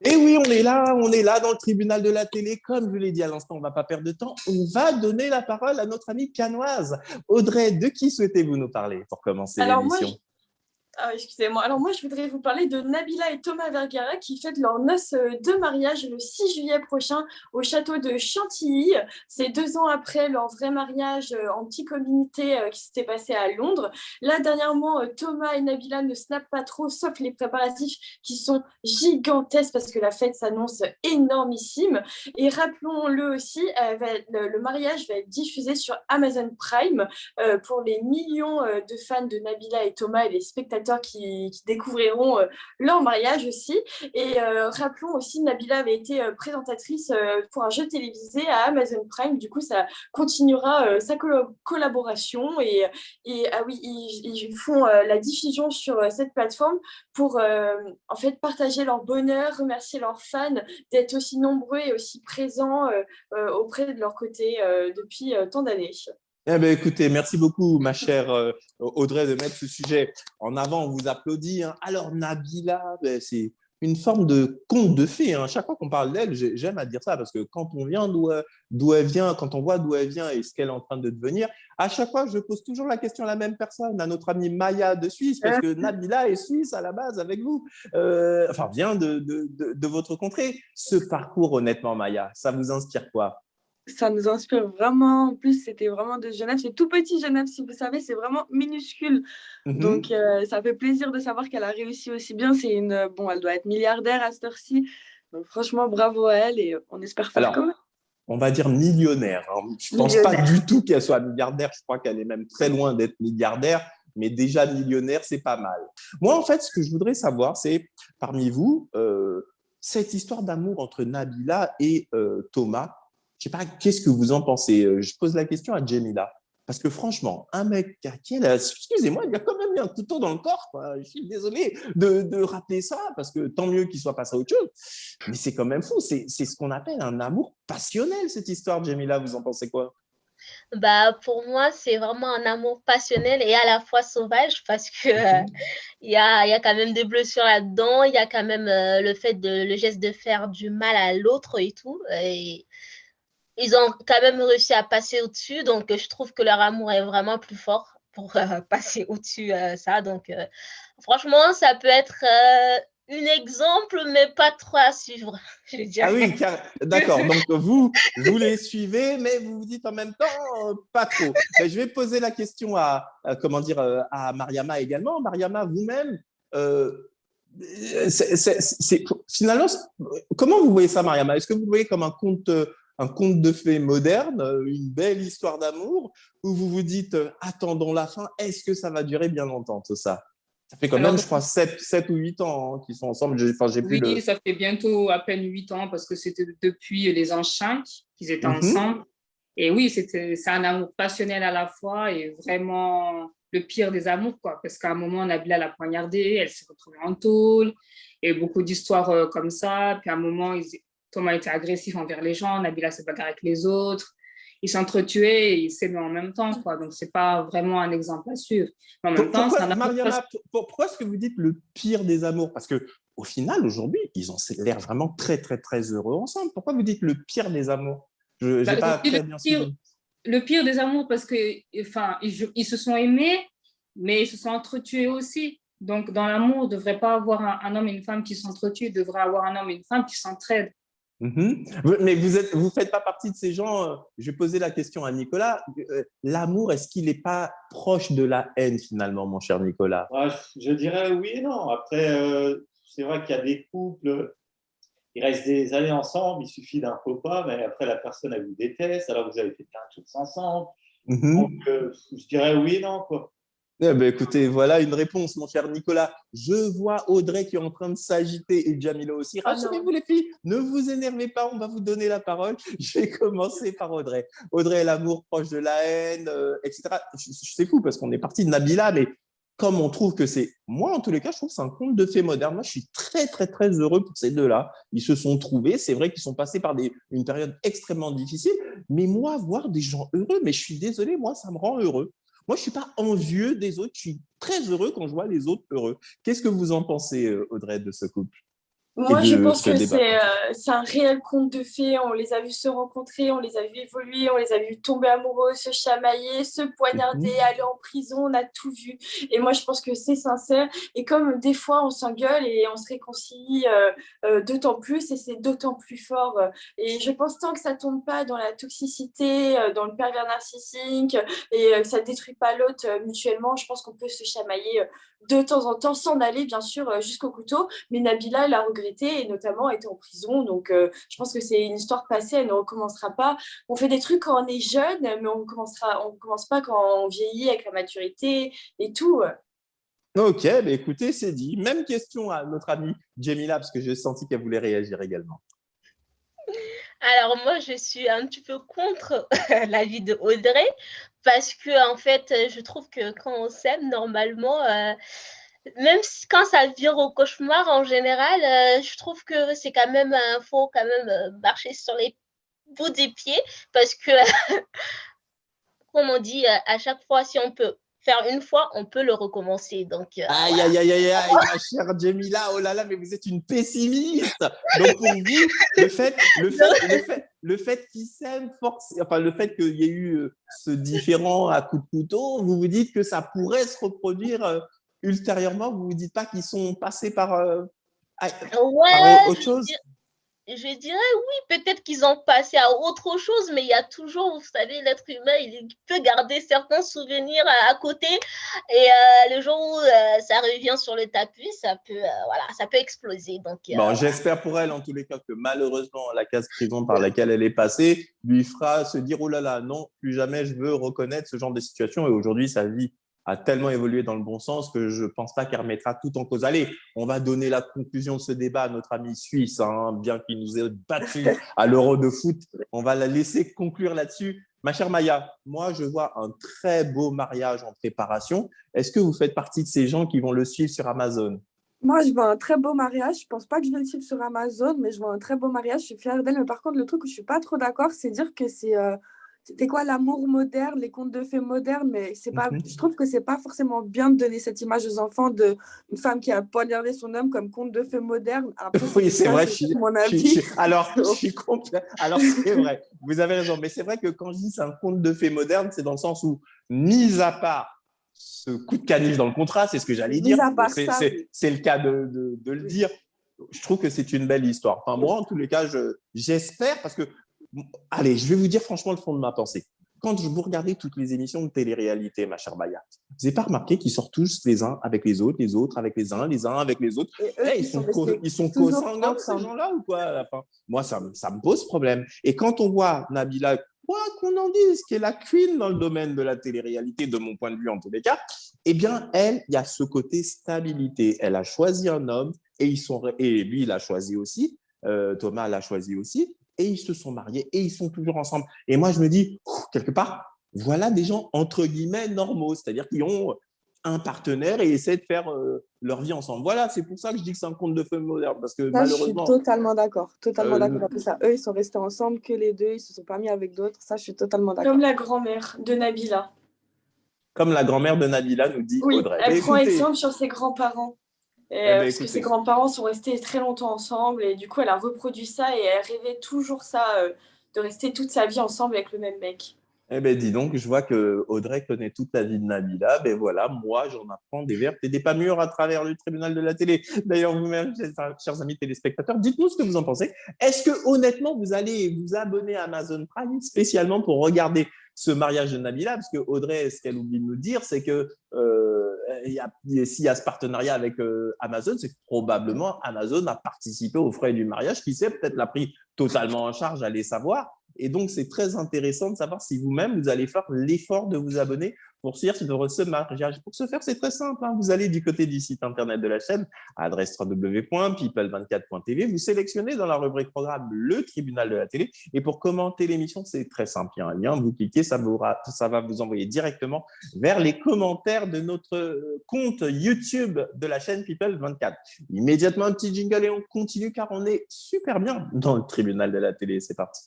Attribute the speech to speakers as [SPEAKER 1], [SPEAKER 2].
[SPEAKER 1] Et oui, on est là dans le tribunal de la télé. Comme je l'ai dit à l'instant, on ne va pas perdre de temps. On va donner la parole à notre amie canoise. Audrey, de qui souhaitez-vous nous parler pour commencer
[SPEAKER 2] Alors moi,
[SPEAKER 1] l'émission?
[SPEAKER 2] excusez-moi. Alors moi, je voudrais vous parler de Nabila et Thomas Vergara qui fêtent leur noces de mariage le 6 juillet prochain au château de Chantilly. C'est 2 ans après leur vrai mariage en petit comité qui s'était passé à Londres. Là, dernièrement, Thomas et Nabila ne snappent pas trop, sauf les préparatifs qui sont gigantesques parce que la fête s'annonce énormissime. Et rappelons-le aussi, le mariage va être diffusé sur Amazon Prime pour les millions de fans de Nabila et Thomas et les spectateurs qui découvriront leur mariage aussi. Et rappelons aussi, Nabila avait été présentatrice pour un jeu télévisé à Amazon Prime. Du coup, ça continuera sa collaboration. Ah oui, ils font la diffusion sur cette plateforme pour en fait partager leur bonheur, remercier leurs fans d'être aussi nombreux et aussi présents auprès de leur côté depuis tant d'années.
[SPEAKER 1] Eh bien, écoutez, merci beaucoup, ma chère Audrey, de mettre ce sujet en avant. On vous applaudit, hein. Alors, Nabila, ben, c'est une forme de conte de fées, hein. Chaque fois qu'on parle d'elle, j'aime à dire ça parce que quand on vient d'où elle vient, quand on voit d'où elle vient et ce qu'elle est en train de devenir, à chaque fois, je pose toujours la question à la même personne, à notre amie Maya de Suisse, parce que Nabila est suisse à la base avec vous, enfin, vient de votre contrée. Ce parcours, honnêtement, Maya, ça vous inspire quoi?
[SPEAKER 3] Ça nous inspire vraiment. En plus, c'était vraiment de Genève. C'est tout petit, Genève, si vous savez. C'est vraiment minuscule. Donc,
[SPEAKER 1] Mhm.
[SPEAKER 3] ça fait plaisir de savoir qu'elle a réussi aussi bien. Bon, elle doit être milliardaire à cette heure-ci. Donc, franchement, bravo à elle et on espère faire comme
[SPEAKER 1] Alors, on va dire millionnaire, hein. Je ne pense pas
[SPEAKER 3] millionnaire.
[SPEAKER 1] du tout qu'elle soit milliardaire. Je crois qu'elle est même très loin d'être milliardaire, mais déjà millionnaire, c'est pas mal. Moi, en fait, ce que je voudrais savoir, c'est parmi vous, cette histoire d'amour entre Nabila et Thomas. Je ne sais pas, qu'est-ce que vous en pensez? Je pose la question à Jemila. Parce que franchement, un mec qui a, excusez-moi, il a quand même mis un couteau dans le corps, quoi. Je suis désolé de rappeler ça, parce que tant mieux qu'il soit passé à autre chose. Mais c'est quand même fou. C'est ce qu'on appelle un amour passionnel, cette histoire, Jamila. Vous en pensez quoi?
[SPEAKER 4] Bah, pour moi, c'est vraiment un amour passionnel et à la fois sauvage parce que il y a quand même des blessures là-dedans, il y a quand même le fait le geste de faire du mal à l'autre et tout. Et ils ont quand même réussi à passer au-dessus, donc je trouve que leur amour est vraiment plus fort pour passer au-dessus ça. Donc, franchement, ça peut être un exemple, mais pas trop à suivre, je
[SPEAKER 1] Ah
[SPEAKER 4] dirais.
[SPEAKER 1] oui, d'accord. Donc, vous les suivez, mais vous vous dites en même temps, pas trop. Mais je vais poser la question comment dire, à Mariama également. Mariama, vous-même, euh, finalement, comment vous voyez ça, Mariama? Est-ce que vous voyez comme un conte de fées moderne, une belle histoire d'amour, ou vous vous dites, attendons la fin, est-ce que ça va durer bien longtemps, tout ça? Ça fait quand même,
[SPEAKER 5] Alors,
[SPEAKER 1] je crois, 7 ou 8 ans hein, qu'ils sont ensemble. Enfin, j'ai plus
[SPEAKER 5] oui,
[SPEAKER 1] le.
[SPEAKER 5] ça fait bientôt à peine 8 ans parce que c'était depuis les ans 5 qu'ils étaient
[SPEAKER 1] Mhm.
[SPEAKER 5] ensemble. Et oui, c'est un amour passionnel à la fois et vraiment le pire des amours, quoi. Parce qu'à un moment, Nabila l'a poignardée, elle s'est retrouvée en tôle, et beaucoup d'histoires comme ça. Puis à un moment, Thomas était agressif envers les gens, Nabila se bagarre avec les autres. Ils s'entretuaient et ils s'aimaient en même temps, quoi. Donc, c'est pas vraiment un exemple à suivre. Mais en même temps, c'est
[SPEAKER 1] Pourquoi,
[SPEAKER 5] un amour
[SPEAKER 1] Mariama,
[SPEAKER 5] passionnel.
[SPEAKER 1] pourquoi est-ce que vous dites le pire des amours? Parce que au final, aujourd'hui, ils ont l'air vraiment très, très, très heureux ensemble. Pourquoi vous dites le pire des amours? Je n'ai pas
[SPEAKER 5] Je dis
[SPEAKER 1] très bien suivi.
[SPEAKER 5] le pire des amours parce que, enfin, ils se sont aimés, mais ils se sont entretués aussi. Donc, dans l'amour, il ne devrait pas avoir un homme et une femme qui s'entretuent, il devrait avoir un homme et une femme qui s'entraident.
[SPEAKER 1] Mhm. Mais vous faites pas partie de ces gens. Je vais poser la question à Nicolas. L'amour, est-ce qu'il n'est pas proche de la haine finalement, mon cher Nicolas?
[SPEAKER 6] Ouais, je dirais oui et non. Après, c'est vrai qu'il y a des couples, ils restent des années ensemble, il suffit d'un faux pas, mais après la personne, elle vous déteste, alors vous avez fait plein de choses ensemble. Donc,
[SPEAKER 1] Mhm.
[SPEAKER 6] je dirais oui et non, quoi.
[SPEAKER 1] Eh ben, écoutez, voilà une réponse, mon cher Nicolas. Je vois Audrey qui est en train de s'agiter et Jamila aussi.
[SPEAKER 2] Ah non.
[SPEAKER 1] Rassurez-vous, les filles, ne vous énervez pas, on va vous donner la parole. Je vais commencer par Audrey. Audrey, l'amour proche de la haine, etc. C'est fou parce qu'on est parti de Nabila, mais comme on trouve que c'est. Moi, en tous les cas, je trouve que c'est un conte de fées moderne. Moi, je suis très, très, très heureux pour ces deux-là. Ils se sont trouvés. C'est vrai qu'ils sont passés par une période extrêmement difficile. Mais moi, voir des gens heureux, mais je suis désolé, moi, ça me rend heureux. Moi, je ne suis pas envieux des autres. Je suis très heureux quand je vois les autres heureux. Qu'est-ce que vous en pensez, Audrey, de ce couple?
[SPEAKER 2] Moi, je pense
[SPEAKER 1] se
[SPEAKER 2] que
[SPEAKER 1] débattre.
[SPEAKER 2] c'est un réel conte de fées. On les a vus se rencontrer, on les a vus évoluer, on les a vus tomber amoureux, se chamailler, se poignarder,
[SPEAKER 1] Mhm.
[SPEAKER 2] aller en prison. On a tout vu. Et moi, je pense que c'est sincère. Et comme des fois, on s'engueule et on se réconcilie d'autant plus, et c'est d'autant plus fort. Et je pense tant que ça tombe pas dans la toxicité, dans le pervers narcissique, et que ça détruit pas l'autre mutuellement, je pense qu'on peut se chamailler de temps en temps, sans aller bien sûr jusqu'au couteau. Mais Nabila l'a regretté et notamment était en prison. Donc, je pense que c'est une histoire passée, elle ne recommencera pas. On fait des trucs quand on est jeune, mais on commence pas quand on vieillit avec la maturité et tout.
[SPEAKER 1] Ok, bah écoutez, c'est dit. Même question à notre amie Jemila, parce que j'ai senti qu'elle voulait réagir également.
[SPEAKER 4] Alors moi, je suis un petit peu contre l'avis de Audrey parce que en fait, je trouve que quand on s'aime, normalement, même quand ça vire au cauchemar en général, je trouve que c'est quand même faut quand même marcher sur les bouts des pieds parce que, comme on dit, à chaque fois, si on peut faire une fois, on peut le recommencer. Donc
[SPEAKER 1] Aïe,
[SPEAKER 4] voilà.
[SPEAKER 1] aïe, aïe, aïe, aïe, ma chère Jemila, oh là là, mais vous êtes une pessimiste. Donc pour vous, le fait qu'ils s'aiment, enfin le fait qu'il y ait eu ce différend à coups de couteau, vous vous dites que ça pourrait se reproduire ultérieurement. Vous vous dites pas qu'ils sont passés par
[SPEAKER 4] Ouais,
[SPEAKER 1] autre chose?
[SPEAKER 4] je dirais oui, peut-être qu'ils ont passé à autre chose, mais il y a toujours, vous savez, l'être humain, il peut garder certains souvenirs à côté. Et le jour où ça revient sur le tapis, voilà, ça peut exploser. Donc,
[SPEAKER 1] Bon,
[SPEAKER 4] voilà.
[SPEAKER 1] j'espère pour elle, en tous les cas, que malheureusement, la case prison par laquelle elle est passée lui fera se dire, oh là là, non, plus jamais je veux reconnaître ce genre de situation. Et aujourd'hui, sa vie a tellement évolué dans le bon sens que je ne pense pas qu'elle remettra tout en cause. Allez, on va donner la conclusion de ce débat à notre ami suisse, hein, bien qu'il nous ait battu à l'Euro de foot. On va la laisser conclure là-dessus. Ma chère Maya, moi, je vois un très beau mariage en préparation. Est-ce que vous faites partie de ces gens qui vont le suivre sur Amazon?
[SPEAKER 3] Moi, je vois un très beau mariage. Je pense pas que je vais le suivre sur Amazon, mais je vois un très beau mariage. Je suis fière d'elle. Mais par contre, le truc où je suis pas trop d'accord, c'est dire que c'était quoi l'amour moderne, les contes de fées modernes. Mais c'est pas. Je trouve que c'est pas forcément bien de donner cette image aux enfants de une femme qui a poignardé son homme comme conte de fées moderne. Après,
[SPEAKER 1] Oui, c'est vrai,
[SPEAKER 3] c'est mon avis.
[SPEAKER 1] alors, je suis complet. Alors, c'est vrai, vous avez raison. Mais c'est vrai que quand je dis c'est un conte de fées moderne, c'est dans le sens où, mis à part ce coup de canif dans le contrat, c'est ce que j'allais dire.
[SPEAKER 3] Mis à part ça, oui.
[SPEAKER 1] C'est le cas de le dire. Je trouve que c'est une belle histoire. Enfin, moi, en tous les cas, j'espère parce que, allez, je vais vous dire franchement le fond de ma pensée. Quand vous regardez toutes les émissions de télé-réalité, ma chère Maya, vous n'avez pas remarqué qu'ils sortent tous les uns avec les autres avec les uns avec les autres.
[SPEAKER 3] Et eux,
[SPEAKER 1] Ils sont
[SPEAKER 3] toujours
[SPEAKER 1] co-sanguins, ces
[SPEAKER 3] ensemble.
[SPEAKER 1] gens-là, ou quoi, à la fin? Moi, ça me pose problème. Et quand on voit Nabila, quoi qu'on en dise, qui est la queen dans le domaine de la télé-réalité, de mon point de vue en tous les cas, eh bien, elle, il y a ce côté stabilité. Elle a choisi un homme et lui, il a choisi aussi. Thomas l'a choisi aussi. Et ils se sont mariés et ils sont toujours ensemble. Et moi, je me dis, quelque part, voilà des gens entre guillemets normaux, c'est-à-dire qui ont un partenaire et essaient de faire leur vie ensemble. Voilà, c'est pour ça que je dis que c'est un conte de fées moderne, parce que
[SPEAKER 3] Ça, je suis
[SPEAKER 1] malheureusement,
[SPEAKER 3] totalement d'accord. Totalement d'accord avec ça. Eux, ils sont restés ensemble que les deux. Ils se sont pas mis avec d'autres. Ça, je suis totalement d'accord.
[SPEAKER 2] Comme la grand-mère de Nabila.
[SPEAKER 1] comme la grand-mère de Nabila nous dit
[SPEAKER 2] Oui,
[SPEAKER 1] Audrey.
[SPEAKER 2] elle
[SPEAKER 1] Mais
[SPEAKER 2] prend
[SPEAKER 1] écoutez,
[SPEAKER 2] exemple sur ses grands-parents. Parce que ses
[SPEAKER 1] écoutez,
[SPEAKER 2] grands-parents sont restés très longtemps ensemble et du coup, elle a reproduit ça et elle rêvait toujours ça, de rester toute sa vie ensemble avec le même mec.
[SPEAKER 1] dis donc, je vois que Audrey connaît toute la vie de Nabila. Ben voilà, moi, j'en apprends des vertes et des pas mûres à travers le tribunal de la télé. D'ailleurs, vous-même, chers amis téléspectateurs, dites-nous ce que vous en pensez. Est-ce que, honnêtement, vous allez vous abonner à Amazon Prime spécialement pour regarder ce mariage de Nabila? Parce que Audrey, ce qu'elle oublie de nous dire, c'est que s'il y a ce partenariat avec Amazon, c'est que probablement Amazon a participé aux frais du mariage, qui sait, peut-être l'a pris totalement en charge, allez savoir. Et donc, c'est très intéressant de savoir si vous-même, vous allez faire l'effort de vous abonner pour suivre ce mariage. Pour ce faire, c'est très simple. Hein. Vous allez du côté du site internet de la chaîne, adresse www.people24.tv. Vous sélectionnez dans la rubrique programme le tribunal de la télé. Et pour commenter l'émission, c'est très simple. Il y a un lien, vous cliquez, ça va vous envoyer directement vers les commentaires de notre compte YouTube de la chaîne People24. Immédiatement, un petit jingle et on continue car on est super bien dans le tribunal de la télé. C'est parti.